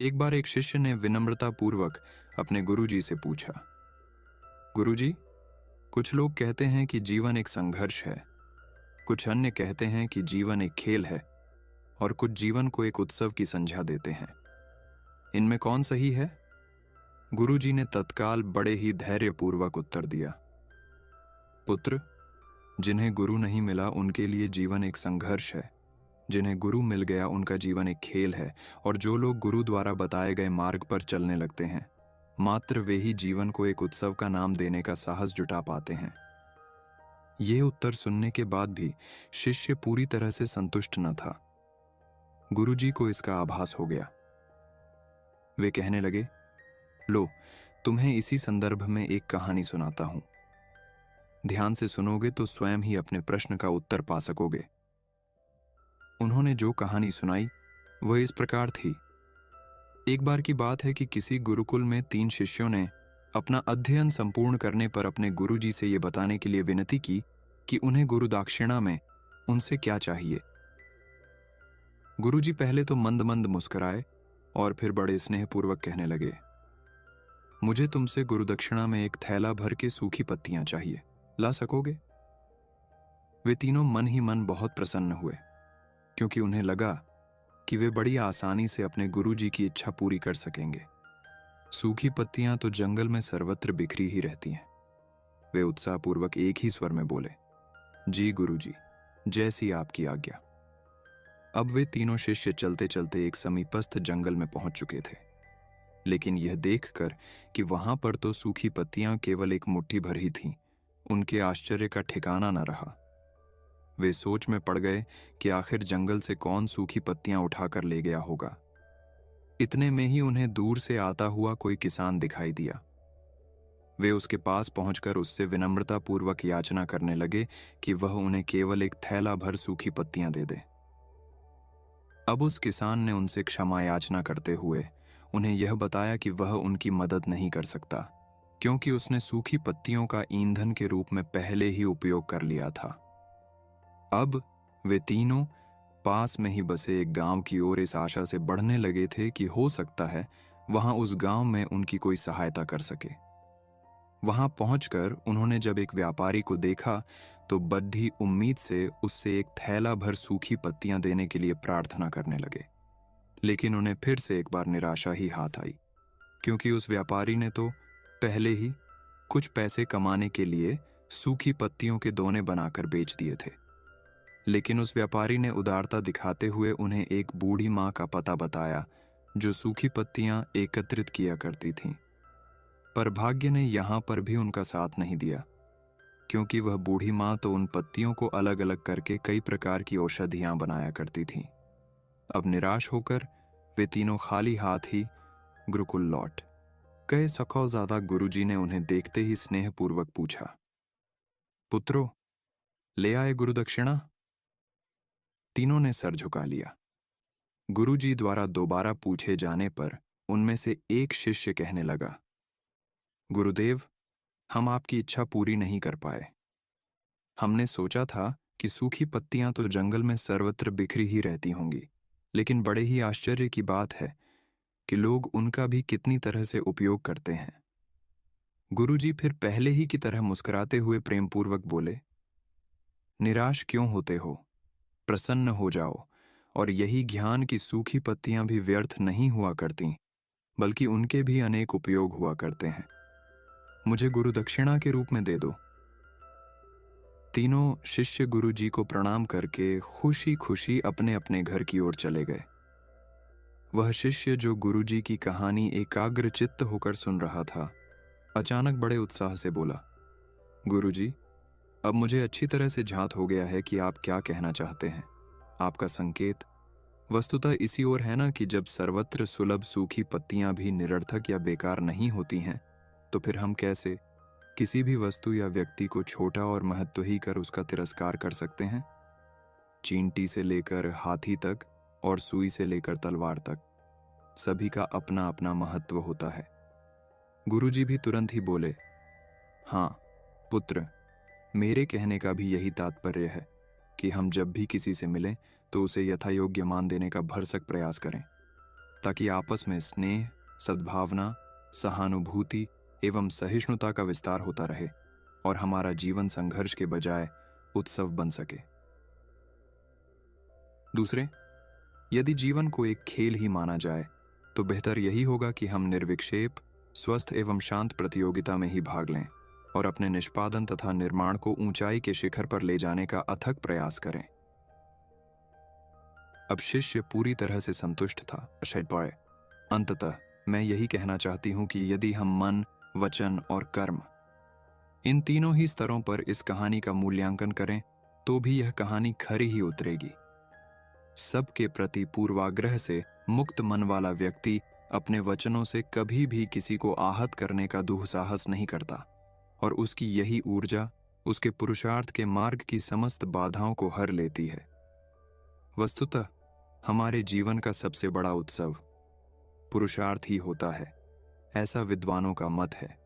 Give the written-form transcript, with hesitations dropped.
एक बार एक शिष्य ने विनम्रतापूर्वक अपने गुरुजी से पूछा, गुरुजी, कुछ लोग कहते हैं कि जीवन एक संघर्ष है, कुछ अन्य कहते हैं कि जीवन एक खेल है और कुछ जीवन को एक उत्सव की संज्ञा देते हैं। इनमें कौन सही है? गुरुजी ने तत्काल बड़े ही धैर्यपूर्वक उत्तर दिया, पुत्र, जिन्हें गुरु नहीं मिला उनके लिए जीवन एक संघर्ष है, जिन्हें गुरु मिल गया उनका जीवन एक खेल है, और जो लोग गुरु द्वारा बताए गए मार्ग पर चलने लगते हैं, मात्र वे ही जीवन को एक उत्सव का नाम देने का साहस जुटा पाते हैं। ये उत्तर सुनने के बाद भी शिष्य पूरी तरह से संतुष्ट न था। गुरुजी को इसका आभास हो गया। वे कहने लगे, लो, तुम्हें इसी संदर्भ में एक कहानी सुनाता हूं। ध्यान से सुनोगे तो स्वयं ही अपने प्रश्न का उत्तर पा सकोगे। उन्होंने जो कहानी सुनाई वह इस प्रकार थी। एक बार की बात है कि किसी गुरुकुल में 3 शिष्यों ने अपना अध्ययन संपूर्ण करने पर अपने गुरुजी से यह बताने के लिए विनती की कि उन्हें गुरु दक्षिणा में उनसे क्या चाहिए। गुरुजी पहले तो मंद मंद मुस्कुराए और फिर बड़े स्नेहपूर्वक कहने लगे, मुझे तुमसे गुरु दक्षिणा में एक थैला भर के सूखी पत्तियां चाहिए, ला सकोगे? वे तीनों मन ही मन बहुत प्रसन्न हुए, क्योंकि उन्हें लगा कि वे बड़ी आसानी से अपने गुरुजी की इच्छा पूरी कर सकेंगे। सूखी पत्तियां तो जंगल में सर्वत्र बिखरी ही रहती हैं। वे उत्साहपूर्वक एक ही स्वर में बोले, जी गुरुजी, जैसी आपकी आज्ञा। अब वे तीनों शिष्य चलते चलते एक समीपस्थ जंगल में पहुंच चुके थे, लेकिन यह देखकर कि वहां पर तो सूखी पत्तियां केवल एक मुट्ठी भर ही थीं, उनके आश्चर्य का ठिकाना न रहा। वे सोच में पड़ गए कि आखिर जंगल से कौन सूखी पत्तियां उठाकर ले गया होगा। इतने में ही उन्हें दूर से आता हुआ कोई किसान दिखाई दिया। वे उसके पास पहुंचकर उससे विनम्रतापूर्वक याचना करने लगे कि वह उन्हें केवल एक थैला भर सूखी पत्तियां दे दे। अब उस किसान ने उनसे क्षमा याचना करते हुए उन्हें यह बताया कि वह उनकी मदद नहीं कर सकता, क्योंकि उसने सूखी पत्तियों का ईंधन के रूप में पहले ही उपयोग कर लिया था। अब वे तीनों पास में ही बसे एक गांव की ओर इस आशा से बढ़ने लगे थे कि हो सकता है वहां उस गांव में उनकी कोई सहायता कर सके। वहां पहुंचकर उन्होंने जब एक व्यापारी को देखा तो बद्धी उम्मीद से उससे एक थैला भर सूखी पत्तियां देने के लिए प्रार्थना करने लगे। लेकिन उन्हें फिर से एक बार निराशा ही हाथ आई, क्योंकि उस व्यापारी ने तो पहले ही कुछ पैसे कमाने के लिए सूखी पत्तियों के दोने बनाकर बेच दिए थे। लेकिन उस व्यापारी ने उदारता दिखाते हुए उन्हें एक बूढ़ी माँ का पता बताया जो सूखी पत्तियां एकत्रित किया करती थीं। पर भाग्य ने यहां पर भी उनका साथ नहीं दिया, क्योंकि वह बूढ़ी माँ तो उन पत्तियों को अलग अलग करके कई प्रकार की औषधियां बनाया करती थीं। अब निराश होकर वे तीनों खाली हाथ ही गुरुकुल लौट गए। सखौजादा गुरुजी ने उन्हें देखते ही स्नेहपूर्वक पूछा, पुत्रो, ले आए गुरु दक्षिणा? तीनों ने सर झुका लिया। गुरुजी द्वारा दोबारा पूछे जाने पर उनमें से एक शिष्य कहने लगा, गुरुदेव, हम आपकी इच्छा पूरी नहीं कर पाए। हमने सोचा था कि सूखी पत्तियां तो जंगल में सर्वत्र बिखरी ही रहती होंगी, लेकिन बड़े ही आश्चर्य की बात है कि लोग उनका भी कितनी तरह से उपयोग करते हैं। गुरुजी फिर पहले ही की तरह मुस्कुराते हुए प्रेमपूर्वक बोले, निराश क्यों होते हो? प्रसन्न हो जाओ, और यही ज्ञान की सूखी पत्तियां भी व्यर्थ नहीं हुआ करती, बल्कि उनके भी अनेक उपयोग हुआ करते हैं। मुझे गुरु दक्षिणा के रूप में दे दो। तीनों शिष्य गुरुजी को प्रणाम करके खुशी खुशी अपने अपने घर की ओर चले गए। वह शिष्य जो गुरुजी की कहानी एकाग्र चित्त होकर सुन रहा था, अचानक बड़े उत्साह से बोला, गुरुजी, अब मुझे अच्छी तरह से झांत हो गया है कि आप क्या कहना चाहते हैं। आपका संकेत वस्तुतः इसी ओर है ना कि जब सर्वत्र सुलभ सूखी पत्तियां भी निरर्थक या बेकार नहीं होती हैं, तो फिर हम कैसे किसी भी वस्तु या व्यक्ति को छोटा और महत्वहीन कर उसका तिरस्कार कर सकते हैं? चींटी से लेकर हाथी तक और सुई से लेकर तलवार तक, सभी का अपना अपना महत्व होता है। गुरुजी भी तुरंत ही बोले, हाँ पुत्र, मेरे कहने का भी यही तात्पर्य है कि हम जब भी किसी से मिलें तो उसे यथायोग्य मान देने का भरसक प्रयास करें। ताकि आपस में स्नेह, सद्भावना, सहानुभूति एवं सहिष्णुता का विस्तार होता रहे और हमारा जीवन संघर्ष के बजाय उत्सव बन सके। दूसरे, यदि जीवन को एक खेल ही माना जाए तो बेहतर यही होगा कि हम निर्विक्षेप, स्वस्थ एवं शांत प्रतियोगिता में ही भाग लें और अपने निष्पादन तथा निर्माण को ऊंचाई के शिखर पर ले जाने का अथक प्रयास करें। अब शिष्य पूरी तरह से संतुष्ट था। अंततः मैं यही कहना चाहती हूं कि यदि हम मन, वचन और कर्म, इन तीनों ही स्तरों पर इस कहानी का मूल्यांकन करें तो भी यह कहानी खरी ही उतरेगी। सबके प्रति पूर्वाग्रह से मुक्त मन वाला व्यक्ति अपने वचनों से कभी भी किसी को आहत करने का दुस्साहस नहीं करता और उसकी यही ऊर्जा उसके पुरुषार्थ के मार्ग की समस्त बाधाओं को हर लेती है। वस्तुतः हमारे जीवन का सबसे बड़ा उत्सव पुरुषार्थ ही होता है, ऐसा विद्वानों का मत है।